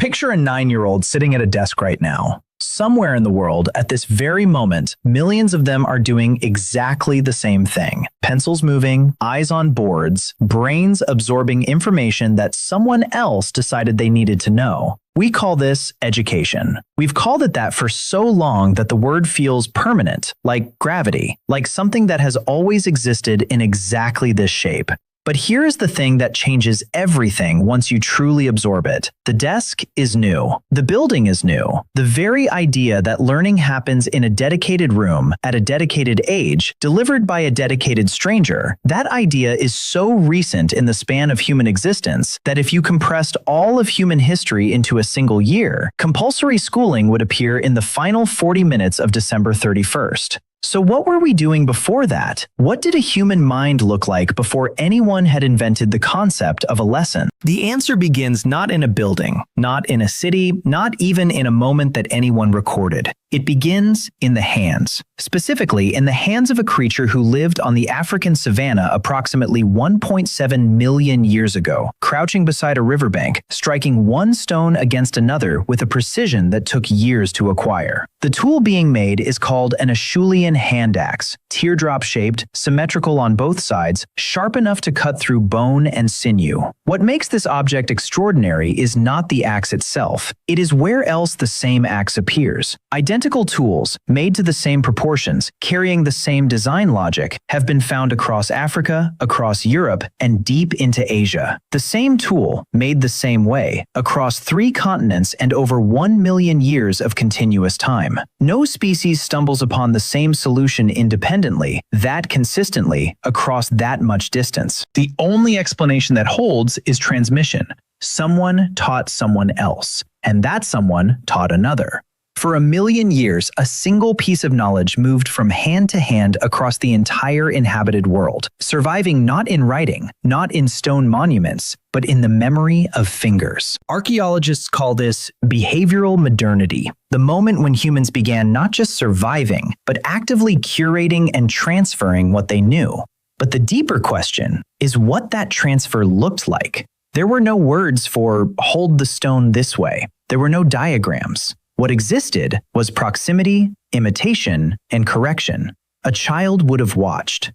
Picture a 9-year-old sitting at a desk right now. Somewhere in the world, at this very moment, millions of them are doing exactly the same thing. Pencils moving, eyes on boards, brains absorbing information that someone else decided they needed to know. We call this education. We've called it that for so long that the word feels permanent, like gravity, like something that has always existed in exactly this shape. But here is the thing that changes everything once you truly absorb it. The desk is new. The building is new. The very idea that learning happens in a dedicated room, at a dedicated age, delivered by a dedicated stranger, that idea is so recent in the span of human existence that if you compressed all of human history into a single year, compulsory schooling would appear in the final 40 minutes of December 31st. So what were we doing before that? What did a human mind look like before anyone had invented the concept of a lesson? The answer begins not in a building, not in a city, not even in a moment that anyone recorded. It begins in the hands. Specifically, in the hands of a creature who lived on the African savanna approximately 1.7 million years ago, crouching beside a riverbank, striking one stone against another with a precision that took years to acquire. The tool being made is called an Acheulean hand axe, teardrop-shaped, symmetrical on both sides, sharp enough to cut through bone and sinew. What makes this object extraordinary is not the axe itself. It is where else the same axe appears. Identical tools, made to the same proportions, carrying the same design logic, have been found across Africa, across Europe, and deep into Asia. The same tool, made the same way, across 3 continents and over 1 million years of continuous time. No species stumbles upon the same solution independently, that consistently, across that much distance. The only explanation that holds is transmission. Someone taught someone else, and that someone taught another. For 1 million years, a single piece of knowledge moved from hand to hand across the entire inhabited world, surviving not in writing, not in stone monuments, but in the memory of fingers. Archaeologists call this behavioral modernity, the moment when humans began not just surviving, but actively curating and transferring what they knew. But the deeper question is what that transfer looked like. There were no words for "hold the stone this way." There were no diagrams. What existed was proximity, imitation, and correction. A child would have watched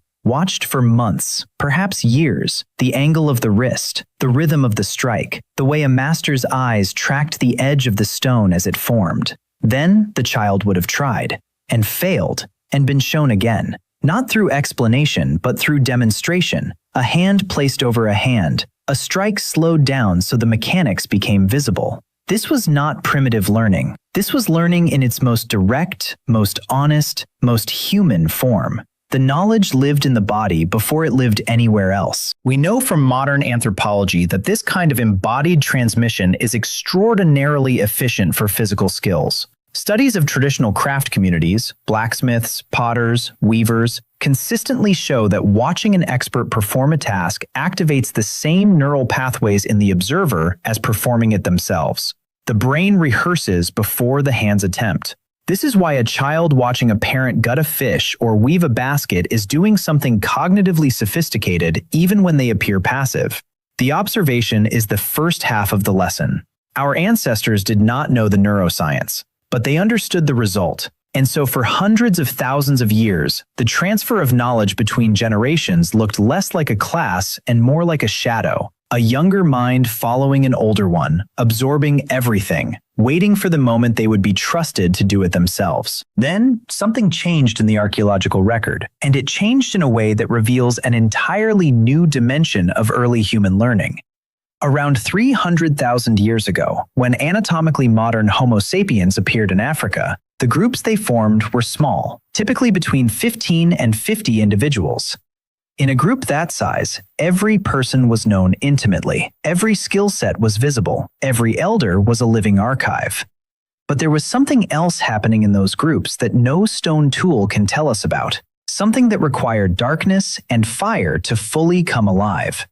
for months, perhaps years, the angle of the wrist, the rhythm of the strike, the way a master's eyes tracked the edge of the stone as it formed. Then the child would have tried, and failed, and been shown again. Not through explanation, but through demonstration. A hand placed over a hand, a strike slowed down so the mechanics became visible. This was not primitive learning. This was learning in its most direct, most honest, most human form. The knowledge lived in the body before it lived anywhere else. We know from modern anthropology that this kind of embodied transmission is extraordinarily efficient for physical skills. Studies of traditional craft communities, blacksmiths, potters, weavers, consistently show that watching an expert perform a task activates the same neural pathways in the observer as performing it themselves. The brain rehearses before the hands attempt. This is why a child watching a parent gut a fish or weave a basket is doing something cognitively sophisticated even when they appear passive. The observation is the first half of the lesson. Our ancestors did not know the neuroscience, but they understood the result. And so for hundreds of thousands of years, the transfer of knowledge between generations looked less like a class and more like a shadow. A younger mind following an older one, absorbing everything, waiting for the moment they would be trusted to do it themselves. Then, something changed in the archaeological record, and it changed in a way that reveals an entirely new dimension of early human learning. Around 300,000 years ago, when anatomically modern Homo sapiens appeared in Africa, the groups they formed were small, typically between 15 and 50 individuals. In a group that size, every person was known intimately, every skill set was visible, every elder was a living archive. But there was something else happening in those groups that no stone tool can tell us about, something that required darkness and fire to fully come alive.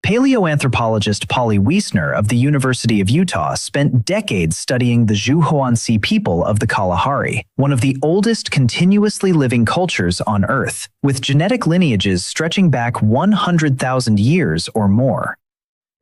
Paleoanthropologist Polly Wiesner of the University of Utah spent decades studying the Zhuhoansi people of the Kalahari, one of the oldest continuously living cultures on Earth, with genetic lineages stretching back 100,000 years or more.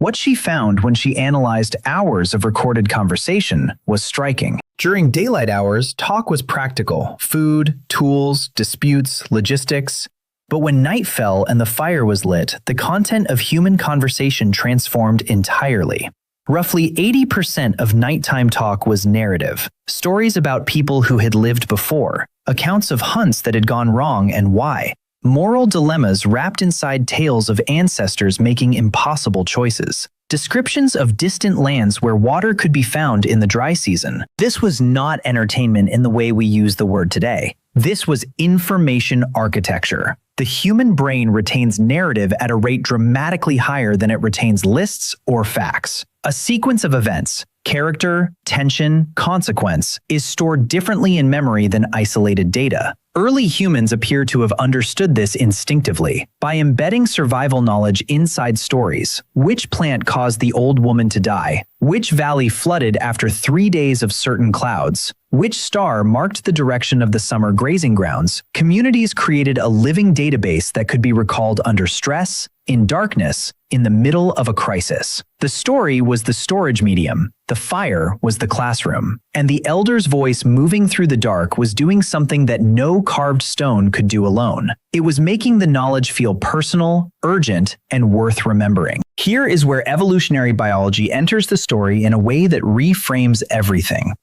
What she found when she analyzed hours of recorded conversation was striking. During daylight hours, talk was practical: food, tools, disputes, logistics. But when night fell and the fire was lit, the content of human conversation transformed entirely. Roughly 80% of nighttime talk was narrative, stories about people who had lived before, accounts of hunts that had gone wrong and why, moral dilemmas wrapped inside tales of ancestors making impossible choices, descriptions of distant lands where water could be found in the dry season. This was not entertainment in the way we use the word today. This was information architecture. The human brain retains narrative at a rate dramatically higher than it retains lists or facts. A sequence of events, character, tension, consequence, is stored differently in memory than isolated data. Early humans appear to have understood this instinctively. By embedding survival knowledge inside stories, which plant caused the old woman to die, which valley flooded after 3 days of certain clouds, which star marked the direction of the summer grazing grounds, communities created a living database that could be recalled under stress, in darkness, in the middle of a crisis. The story was the storage medium, the fire was the classroom, and the elder's voice moving through the dark was doing something that no carved stone could do alone. It was making the knowledge feel personal, urgent, and worth remembering. Here is where evolutionary biology enters the story in a way that reframes everything.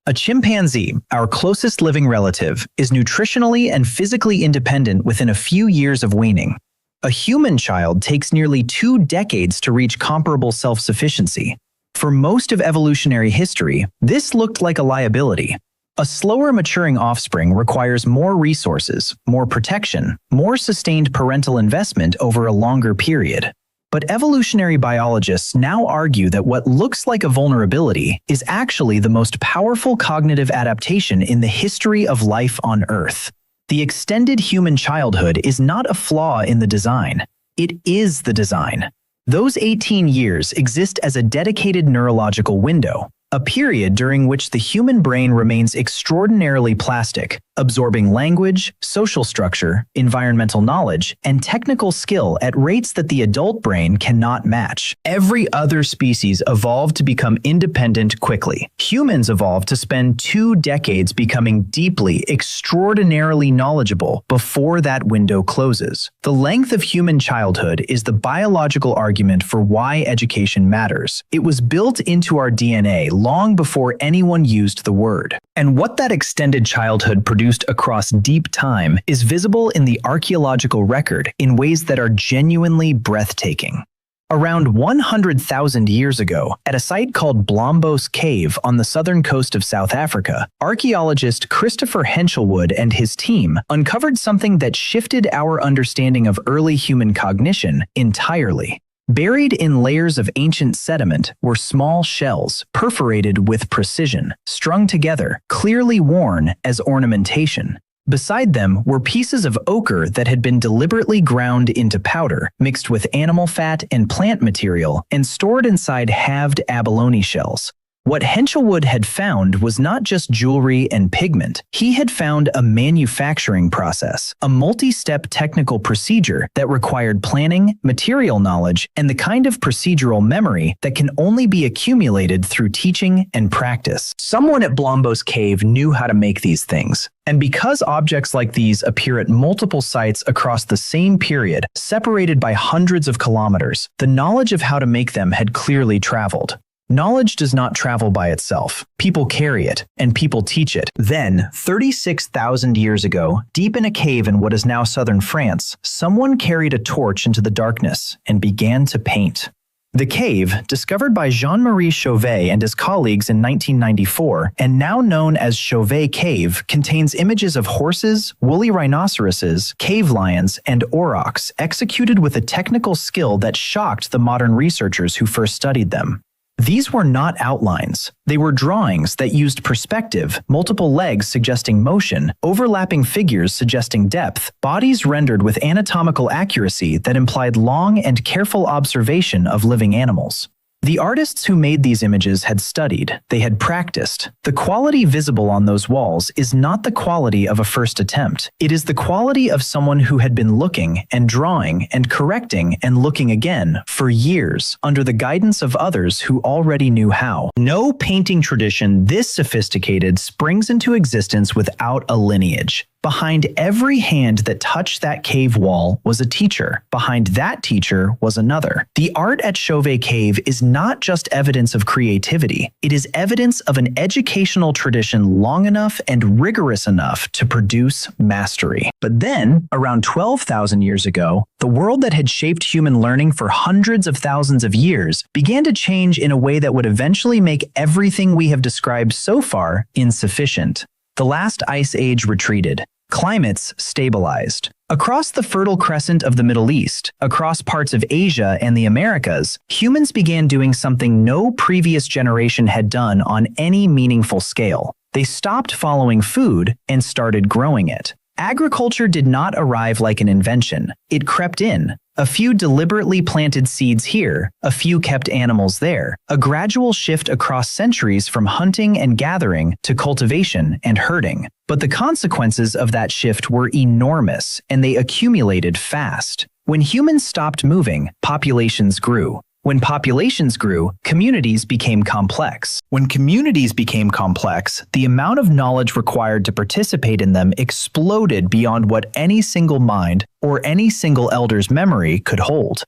A chimpanzee, our closest living relative, is nutritionally and physically independent within a few years of weaning. A human child takes nearly 2 decades to reach comparable self-sufficiency. For most of evolutionary history, this looked like a liability. A slower maturing offspring requires more resources, more protection, more sustained parental investment over a longer period. But evolutionary biologists now argue that what looks like a vulnerability is actually the most powerful cognitive adaptation in the history of life on Earth. The extended human childhood is not a flaw in the design. It is the design. Those 18 years exist as a dedicated neurological window, a period during which the human brain remains extraordinarily plastic, absorbing language, social structure, environmental knowledge, and technical skill at rates that the adult brain cannot match. Every other species evolved to become independent quickly. Humans evolved to spend 2 decades becoming deeply, extraordinarily knowledgeable before that window closes. The length of human childhood is the biological argument for why education matters. It was built into our DNA long before anyone used the word. And what that extended childhood produced across deep time is visible in the archaeological record in ways that are genuinely breathtaking. Around 100,000 years ago, at a site called Blombos Cave on the southern coast of South Africa, archaeologist Christopher Henshelwood and his team uncovered something that shifted our understanding of early human cognition entirely. Buried in layers of ancient sediment were small shells, perforated with precision, strung together, clearly worn as ornamentation. Beside them were pieces of ochre that had been deliberately ground into powder, mixed with animal fat and plant material, and stored inside halved abalone shells. What Henshelwood had found was not just jewelry and pigment. He had found a manufacturing process, a multi-step technical procedure that required planning, material knowledge, and the kind of procedural memory that can only be accumulated through teaching and practice. Someone at Blombos Cave knew how to make these things. And because objects like these appear at multiple sites across the same period, separated by hundreds of kilometers, the knowledge of how to make them had clearly traveled. Knowledge does not travel by itself. People carry it, and people teach it. Then, 36,000 years ago, deep in a cave in what is now southern France, someone carried a torch into the darkness and began to paint. The cave, discovered by Jean-Marie Chauvet and his colleagues in 1994, and now known as Chauvet Cave, contains images of horses, woolly rhinoceroses, cave lions, and aurochs executed with a technical skill that shocked the modern researchers who first studied them. These were not outlines. They were drawings that used perspective, multiple legs suggesting motion, overlapping figures suggesting depth, bodies rendered with anatomical accuracy that implied long and careful observation of living animals. The artists who made these images had studied, they had practiced. The quality visible on those walls is not the quality of a first attempt. It is the quality of someone who had been looking and drawing and correcting and looking again for years under the guidance of others who already knew how. No painting tradition this sophisticated springs into existence without a lineage. Behind every hand that touched that cave wall was a teacher. Behind that teacher was another. The art at Chauvet Cave is not just evidence of creativity. It is evidence of an educational tradition long enough and rigorous enough to produce mastery. But then, around 12,000 years ago, the world that had shaped human learning for hundreds of thousands of years began to change in a way that would eventually make everything we have described so far insufficient. The last ice age retreated. Climates stabilized. Across the Fertile Crescent of the Middle East, across parts of Asia and the Americas, humans began doing something no previous generation had done on any meaningful scale. They stopped following food and started growing it. Agriculture did not arrive like an invention. It crept in. A few deliberately planted seeds here, a few kept animals there, a gradual shift across centuries from hunting and gathering to cultivation and herding. But the consequences of that shift were enormous, and they accumulated fast. When humans stopped moving, populations grew. When populations grew, communities became complex. When communities became complex, the amount of knowledge required to participate in them exploded beyond what any single mind or any single elder's memory could hold.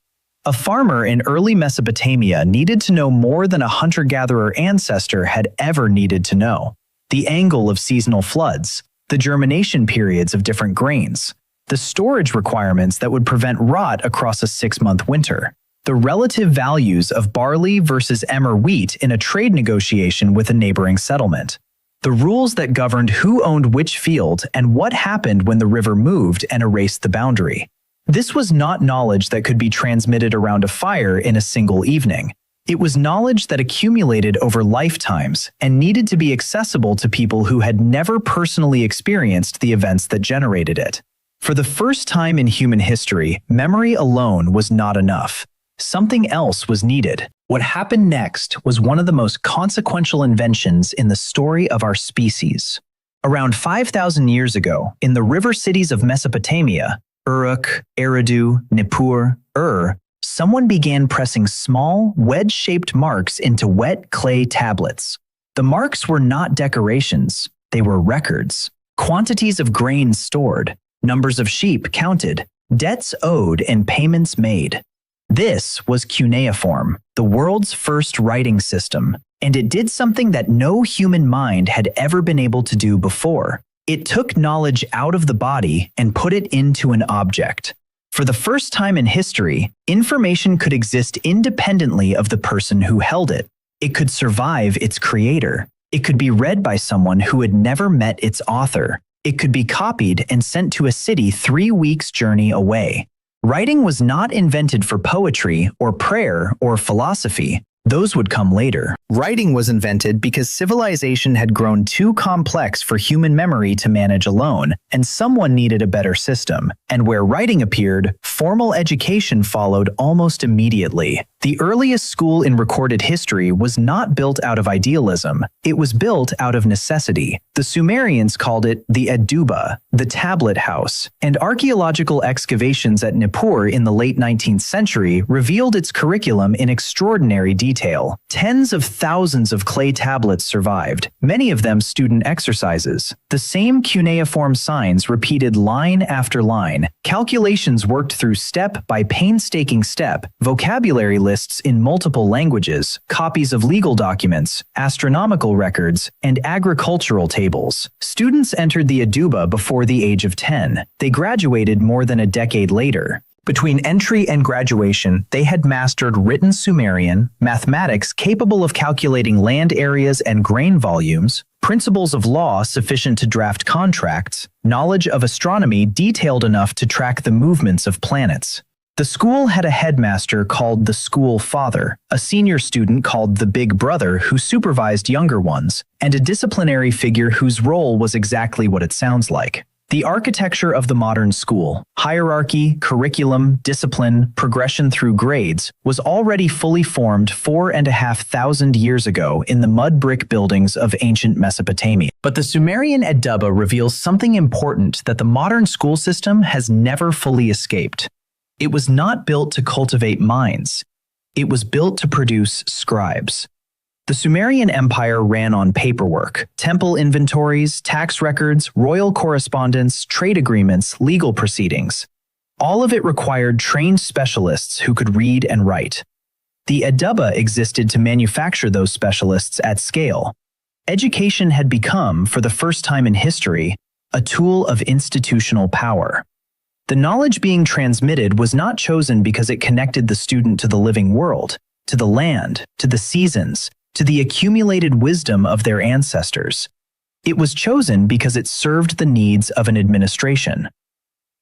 A farmer in early Mesopotamia needed to know more than a hunter-gatherer ancestor had ever needed to know. The angle of seasonal floods, the germination periods of different grains, the storage requirements that would prevent rot across a 6-month winter. The relative values of barley versus emmer wheat in a trade negotiation with a neighboring settlement. The rules that governed who owned which field and what happened when the river moved and erased the boundary. This was not knowledge that could be transmitted around a fire in a single evening. It was knowledge that accumulated over lifetimes and needed to be accessible to people who had never personally experienced the events that generated it. For the first time in human history, memory alone was not enough. Something else was needed. What happened next was one of the most consequential inventions in the story of our species. Around 5,000 years ago, in the river cities of Mesopotamia, Uruk, Eridu, Nippur, someone began pressing small, wedge-shaped marks into wet clay tablets. The marks were not decorations, they were records. Quantities of grain stored, numbers of sheep counted, debts owed and payments made. This was cuneiform, the world's first writing system, and it did something that no human mind had ever been able to do before. It took knowledge out of the body and put it into an object. For the first time in history, information could exist independently of the person who held it. It could survive its creator. It could be read by someone who had never met its author. It could be copied and sent to a city 3 weeks' journey away. Writing was not invented for poetry or prayer or philosophy. Those would come later. Writing was invented because civilization had grown too complex for human memory to manage alone, and someone needed a better system. And where writing appeared, formal education followed almost immediately. The earliest school in recorded history was not built out of idealism. It was built out of necessity. The Sumerians called it the Eduba, the tablet house, and archaeological excavations at Nippur in the late 19th century revealed its curriculum in extraordinary detail. Tens of thousands of clay tablets survived, many of them student exercises. The same cuneiform signs repeated line after line, calculations worked through step by painstaking step, vocabulary lists in multiple languages, copies of legal documents, astronomical records, and agricultural tables. Students entered the Eduba before the age of 10. They graduated more than a decade later. Between entry and graduation, they had mastered written Sumerian, mathematics capable of calculating land areas and grain volumes, principles of law sufficient to draft contracts, knowledge of astronomy detailed enough to track the movements of planets. The school had a headmaster called the school father, a senior student called the big brother who supervised younger ones, and a disciplinary figure whose role was exactly what it sounds like. The architecture of the modern school, hierarchy, curriculum, discipline, progression through grades, was already fully formed 4,500 years ago in the mud brick buildings of ancient Mesopotamia. But the Sumerian Edubba reveals something important that the modern school system has never fully escaped. It was not built to cultivate minds. It was built to produce scribes. The Sumerian Empire ran on paperwork, temple inventories, tax records, royal correspondence, trade agreements, legal proceedings. All of it required trained specialists who could read and write. The Edubba existed to manufacture those specialists at scale. Education had become, for the first time in history, a tool of institutional power. The knowledge being transmitted was not chosen because it connected the student to the living world, to the land, to the seasons, to the accumulated wisdom of their ancestors. It was chosen because it served the needs of an administration.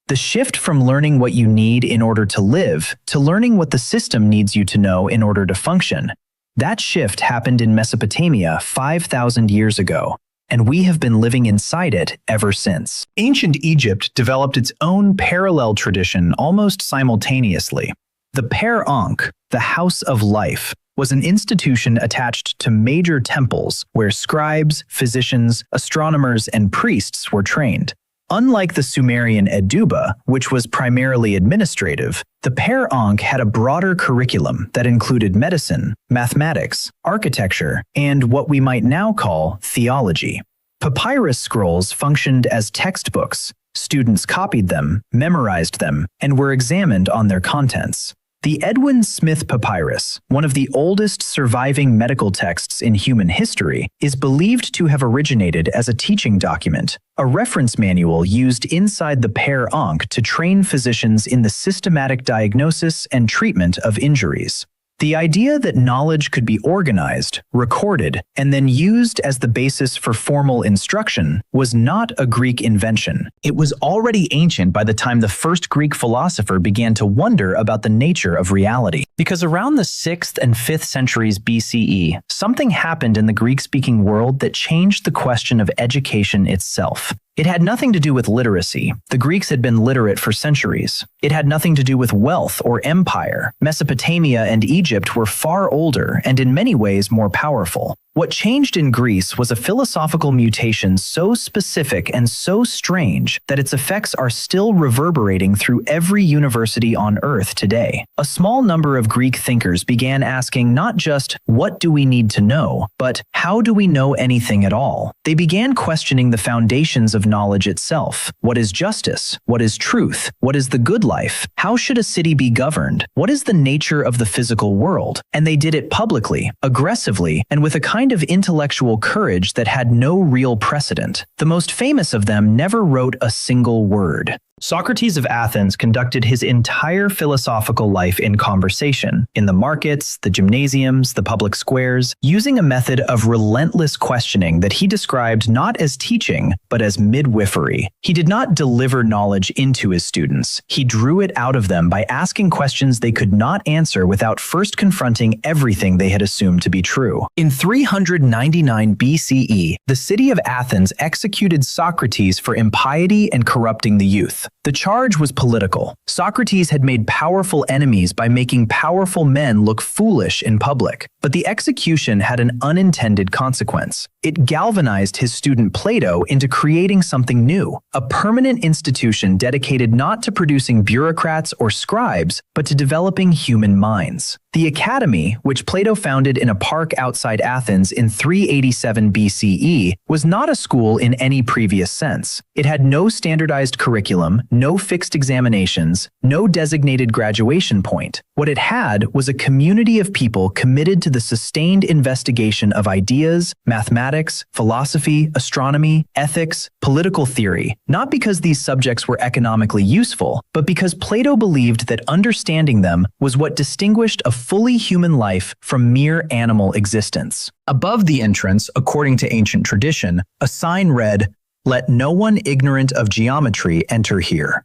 The shift from learning what you need in order to live to learning what the system needs you to know in order to function, that shift happened in Mesopotamia 5,000 years ago, and we have been living inside it ever since. Ancient Egypt developed its own parallel tradition almost simultaneously. The Per Ankh, the House of Life, was an institution attached to major temples where scribes, physicians, astronomers, and priests were trained. Unlike the Sumerian Edubba, which was primarily administrative, the Per Ankh had a broader curriculum that included medicine, mathematics, architecture, and what we might now call theology. Papyrus scrolls functioned as textbooks. Students copied them, memorized them, and were examined on their contents. The Edwin Smith Papyrus, one of the oldest surviving medical texts in human history, is believed to have originated as a teaching document, a reference manual used inside the Per Ankh to train physicians in the systematic diagnosis and treatment of injuries. The idea that knowledge could be organized, recorded, and then used as the basis for formal instruction was not a Greek invention. It was already ancient by the time the first Greek philosopher began to wonder about the nature of reality. Because around the 6th and 5th centuries BCE, something happened in the Greek-speaking world that changed the question of education itself. It had nothing to do with literacy. The Greeks had been literate for centuries. It had nothing to do with wealth or empire. Mesopotamia and Egypt were far older and in many ways more powerful. What changed in Greece was a philosophical mutation so specific and so strange that its effects are still reverberating through every university on Earth today. A small number of Greek thinkers began asking not just, what do we need to know, but how do we know anything at all? They began questioning the foundations of knowledge itself. What is justice? What is truth? What is the good life? How should a city be governed? What is the nature of the physical world? And they did it publicly, aggressively, and with a kind of intellectual courage that had no real precedent. The most famous of them never wrote a single word. Socrates of Athens conducted his entire philosophical life in conversation, in the markets, the gymnasiums, the public squares, using a method of relentless questioning that he described not as teaching, but as midwifery. He did not deliver knowledge into his students. He drew it out of them by asking questions they could not answer without first confronting everything they had assumed to be true. In 399 BCE, the city of Athens executed Socrates for impiety and corrupting the youth. The charge was political. Socrates had made powerful enemies by making powerful men look foolish in public. But the execution had an unintended consequence. It galvanized his student Plato into creating something new, a permanent institution dedicated not to producing bureaucrats or scribes, but to developing human minds. The Academy, which Plato founded in a park outside Athens in 387 BCE, was not a school in any previous sense. It had no standardized curriculum, no fixed examinations, no designated graduation point. What it had was a community of people committed to the sustained investigation of ideas, mathematics, philosophy, astronomy, ethics, political theory, not because these subjects were economically useful, but because Plato believed that understanding them was what distinguished a fully human life from mere animal existence. Above the entrance, according to ancient tradition, a sign read, "Let no one ignorant of geometry enter here."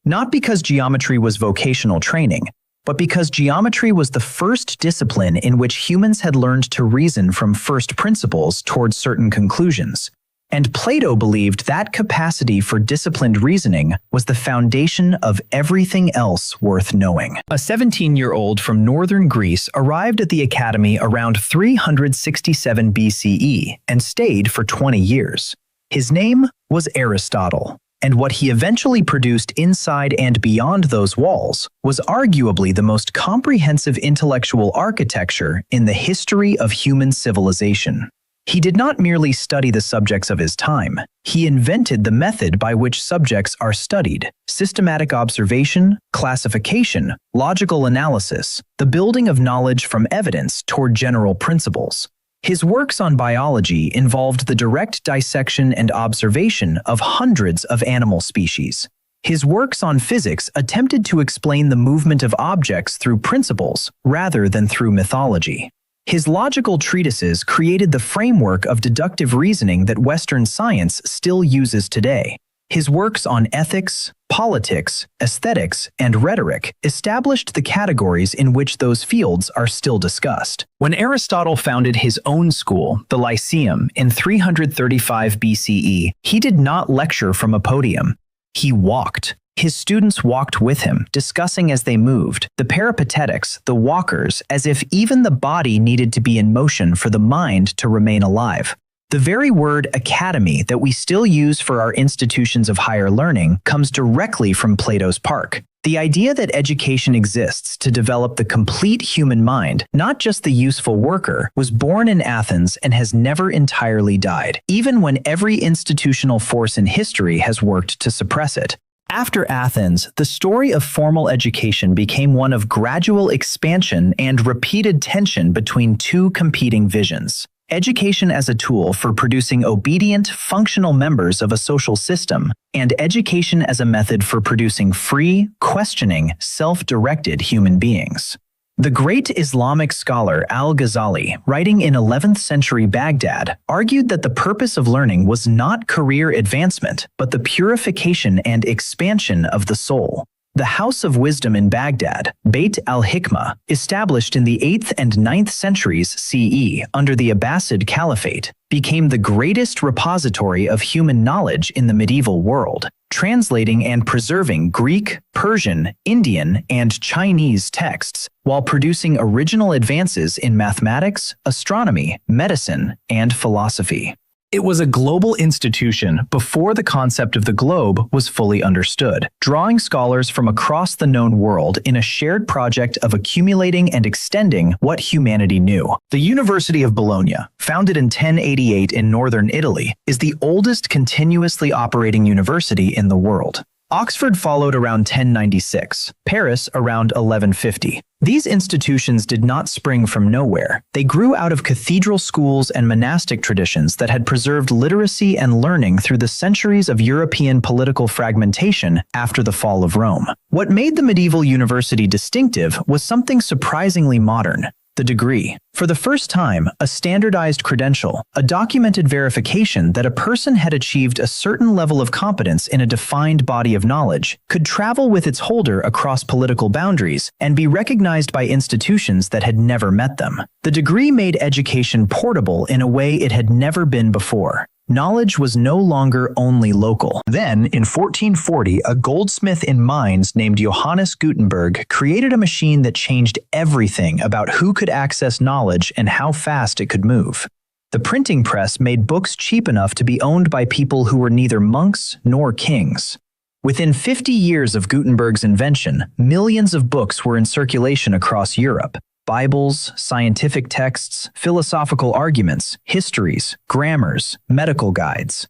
Not because geometry was vocational training, but because geometry was the first discipline in which humans had learned to reason from first principles towards certain conclusions. And Plato believed that capacity for disciplined reasoning was the foundation of everything else worth knowing. A 17-year-old from northern Greece arrived at the academy around 367 BCE and stayed for 20 years. His name was Aristotle, and what he eventually produced inside and beyond those walls was arguably the most comprehensive intellectual architecture in the history of human civilization. He did not merely study the subjects of his time, he invented the method by which subjects are studied: systematic observation, classification, logical analysis, the building of knowledge from evidence toward general principles. His works on biology involved the direct dissection and observation of hundreds of animal species. His works on physics attempted to explain the movement of objects through principles rather than through mythology. His logical treatises created the framework of deductive reasoning that Western science still uses today. His works on ethics, politics, aesthetics, and rhetoric established the categories in which those fields are still discussed. When Aristotle founded his own school, the Lyceum, in 335 BCE, he did not lecture from a podium. He walked. His students walked with him, discussing as they moved, the peripatetics, the walkers, as if even the body needed to be in motion for the mind to remain alive. The very word academy that we still use for our institutions of higher learning comes directly from Plato's Park. The idea that education exists to develop the complete human mind, not just the useful worker, was born in Athens and has never entirely died, even when every institutional force in history has worked to suppress it. After Athens, the story of formal education became one of gradual expansion and repeated tension between two competing visions: education as a tool for producing obedient, functional members of a social system, and education as a method for producing free, questioning, self-directed human beings. The great Islamic scholar al-Ghazali, writing in 11th century Baghdad, argued that the purpose of learning was not career advancement, but the purification and expansion of the soul. The House of Wisdom in Baghdad, Beit al-Hikmah, established in the 8th and 9th centuries CE under the Abbasid Caliphate, became the greatest repository of human knowledge in the medieval world, translating and preserving Greek, Persian, Indian, and Chinese texts, while producing original advances in mathematics, astronomy, medicine, and philosophy. It was a global institution before the concept of the globe was fully understood, drawing scholars from across the known world in a shared project of accumulating and extending what humanity knew. The University of Bologna, founded in 1088 in northern Italy, is the oldest continuously operating university in the world. Oxford followed around 1096, Paris around 1150. These institutions did not spring from nowhere. They grew out of cathedral schools and monastic traditions that had preserved literacy and learning through the centuries of European political fragmentation after the fall of Rome. What made the medieval university distinctive was something surprisingly modern: the degree. For the first time, a standardized credential, a documented verification that a person had achieved a certain level of competence in a defined body of knowledge, could travel with its holder across political boundaries and be recognized by institutions that had never met them. The degree made education portable in a way it had never been before. Knowledge was no longer only local. Then, in 1440, a goldsmith in Mainz named Johannes Gutenberg created a machine that changed everything about who could access knowledge and how fast it could move. The printing press made books cheap enough to be owned by people who were neither monks nor kings. Within 50 years of Gutenberg's invention, millions of books were in circulation across Europe. Bibles, scientific texts, philosophical arguments, histories, grammars, medical guides.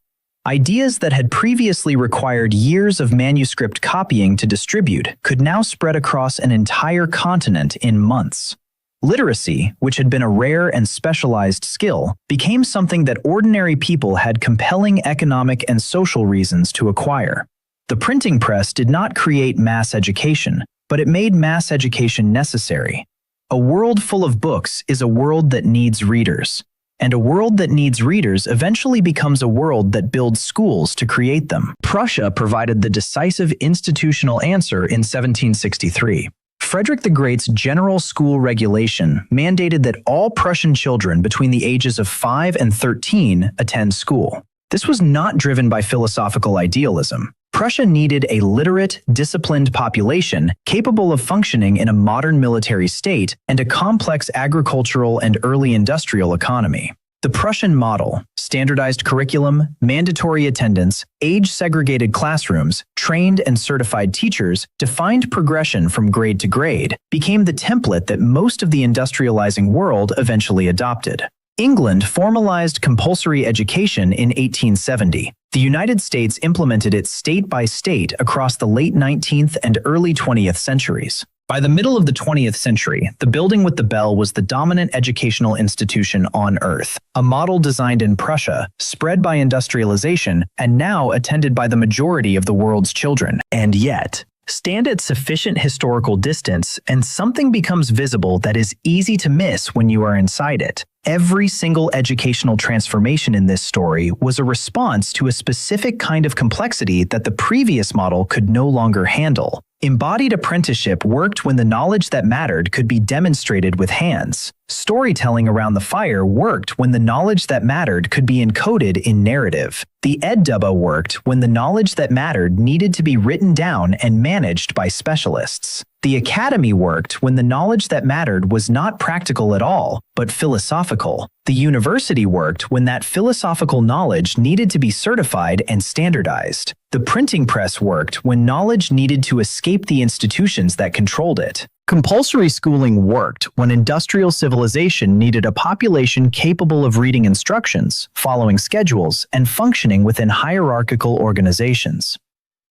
Ideas that had previously required years of manuscript copying to distribute could now spread across an entire continent in months. Literacy, which had been a rare and specialized skill, became something that ordinary people had compelling economic and social reasons to acquire. The printing press did not create mass education, but it made mass education necessary. A world full of books is a world that needs readers, and a world that needs readers eventually becomes a world that builds schools to create them. Prussia provided the decisive institutional answer in 1763. Frederick the Great's general school regulation mandated that all Prussian children between the ages of 5 and 13 attend school. This was not driven by philosophical idealism. Prussia needed a literate, disciplined population capable of functioning in a modern military state and a complex agricultural and early industrial economy. The Prussian model, standardized curriculum, mandatory attendance, age-segregated classrooms, trained and certified teachers, defined progression from grade to grade, became the template that most of the industrializing world eventually adopted. England formalized compulsory education in 1870. The United States implemented it state by state across the late 19th and early 20th centuries. By the middle of the 20th century, the building with the bell was the dominant educational institution on Earth, a model designed in Prussia, spread by industrialization, and now attended by the majority of the world's children. And yet, stand at sufficient historical distance and something becomes visible that is easy to miss when you are inside it. Every single educational transformation in this story was a response to a specific kind of complexity that the previous model could no longer handle. Embodied apprenticeship worked when the knowledge that mattered could be demonstrated with hands. Storytelling around the fire worked when the knowledge that mattered could be encoded in narrative. The Eddubba worked when the knowledge that mattered needed to be written down and managed by specialists. The academy worked when the knowledge that mattered was not practical at all, but philosophical. The university worked when that philosophical knowledge needed to be certified and standardized. The printing press worked when knowledge needed to escape the institutions that controlled it. Compulsory schooling worked when industrial civilization needed a population capable of reading instructions, following schedules, and functioning within hierarchical organizations.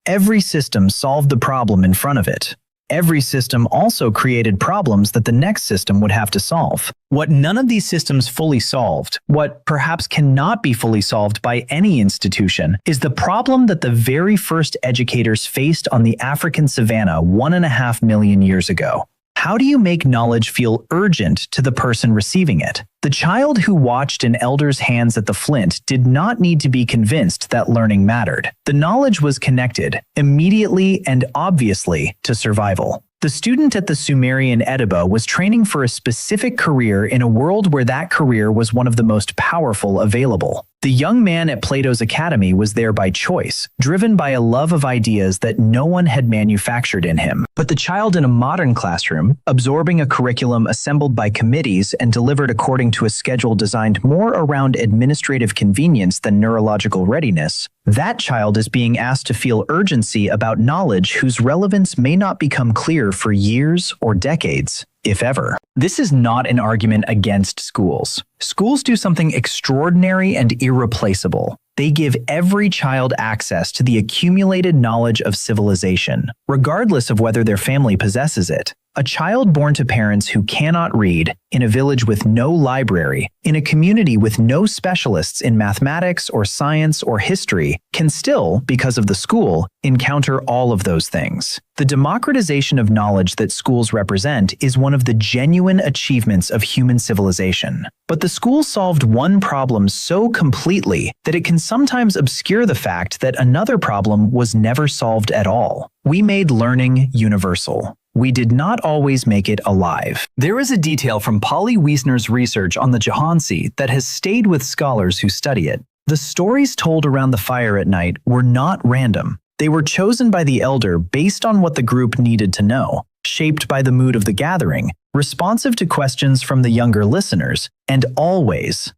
Every system solved the problem in front of it. Every system also created problems that the next system would have to solve. What none of these systems fully solved, what perhaps cannot be fully solved by any institution, is the problem that the very first educators faced on the African savanna 1.5 million years ago. How do you make knowledge feel urgent to the person receiving it? The child who watched an elder's hands at the flint did not need to be convinced that learning mattered. The knowledge was connected, immediately and obviously, to survival. The student at the Sumerian Eddubba was training for a specific career in a world where that career was one of the most powerful available. The young man at Plato's academy was there by choice, driven by a love of ideas that no one had manufactured in him. But the child in a modern classroom, absorbing a curriculum assembled by committees and delivered according to a schedule designed more around administrative convenience than neurological readiness, that child is being asked to feel urgency about knowledge whose relevance may not become clear for years or decades, if ever. This is not an argument against schools. Schools do something extraordinary and irreplaceable. They give every child access to the accumulated knowledge of civilization, regardless of whether their family possesses it. A child born to parents who cannot read, in a village with no library, in a community with no specialists in mathematics or science or history, can still, because of the school, encounter all of those things. The democratization of knowledge that schools represent is one of the genuine achievements of human civilization. But the school solved one problem so completely that it can sometimes obscure the fact that another problem was never solved at all. We made learning universal. We did not always make it alive. There is a detail from Polly Wiesner's research on the Jahannsi that has stayed with scholars who study it. The stories told around the fire at night were not random. They were chosen by the elder based on what the group needed to know, shaped by the mood of the gathering, responsive to questions from the younger listeners, and always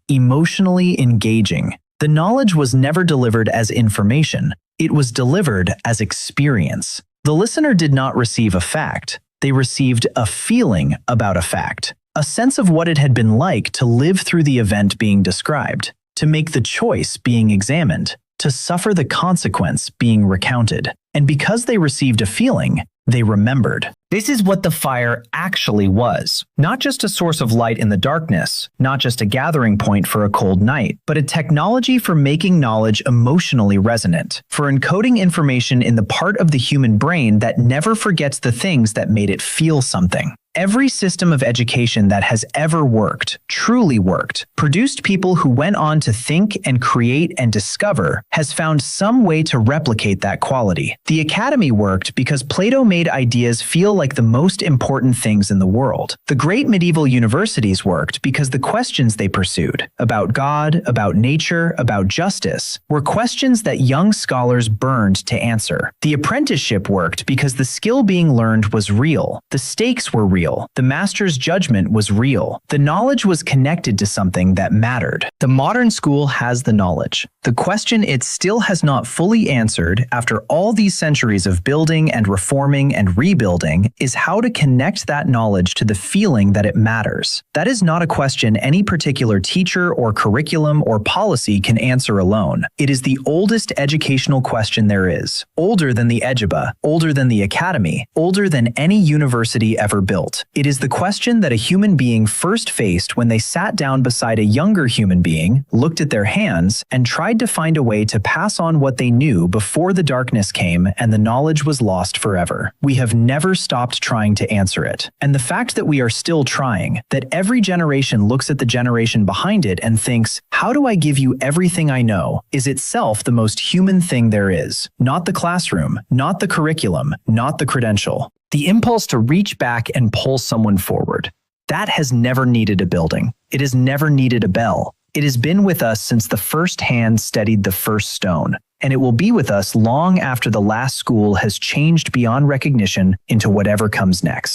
emotionally engaging. The knowledge was never delivered as information. It was delivered as experience. The listener did not receive a fact. They received a feeling about a fact, a sense of what it had been like to live through the event being described, to make the choice being examined, to suffer the consequence being recounted. And because they received a feeling, they remembered. This is what the fire actually was. Not just a source of light in the darkness, not just a gathering point for a cold night, but a technology for making knowledge emotionally resonant, for encoding information in the part of the human brain that never forgets the things that made it feel something. Every system of education that has ever worked, truly worked, produced people who went on to think and create and discover, has found some way to replicate that quality. The academy worked because Plato made ideas feel like the most important things in the world. The great medieval universities worked because the questions they pursued, about God, about nature, about justice, were questions that young scholars burned to answer. The apprenticeship worked because the skill being learned was real, the stakes were real, the master's judgment was real, the knowledge was connected to something that mattered. The modern school has the knowledge. The question it still has not fully answered after all these centuries of building and reforming and rebuilding is how to connect that knowledge to the feeling that it matters. That is not a question any particular teacher or curriculum or policy can answer alone. It is the oldest educational question there is, older than the Ejaba, older than the academy, older than any university ever built. It is the question that a human being first faced when they sat down beside a younger human being, looked at their hands, and tried to find a way to pass on what they knew before the darkness came and the knowledge was lost forever. We have never stopped trying to answer it. And the fact that we are still trying, that every generation looks at the generation behind it and thinks, how do I give you everything I know, is itself the most human thing there is. Not the classroom, not the curriculum, not the credential. The impulse to reach back and pull someone forward. That has never needed a building. It has never needed a bell. It has been with us since the first hand steadied the first stone, and it will be with us long after the last school has changed beyond recognition into whatever comes next.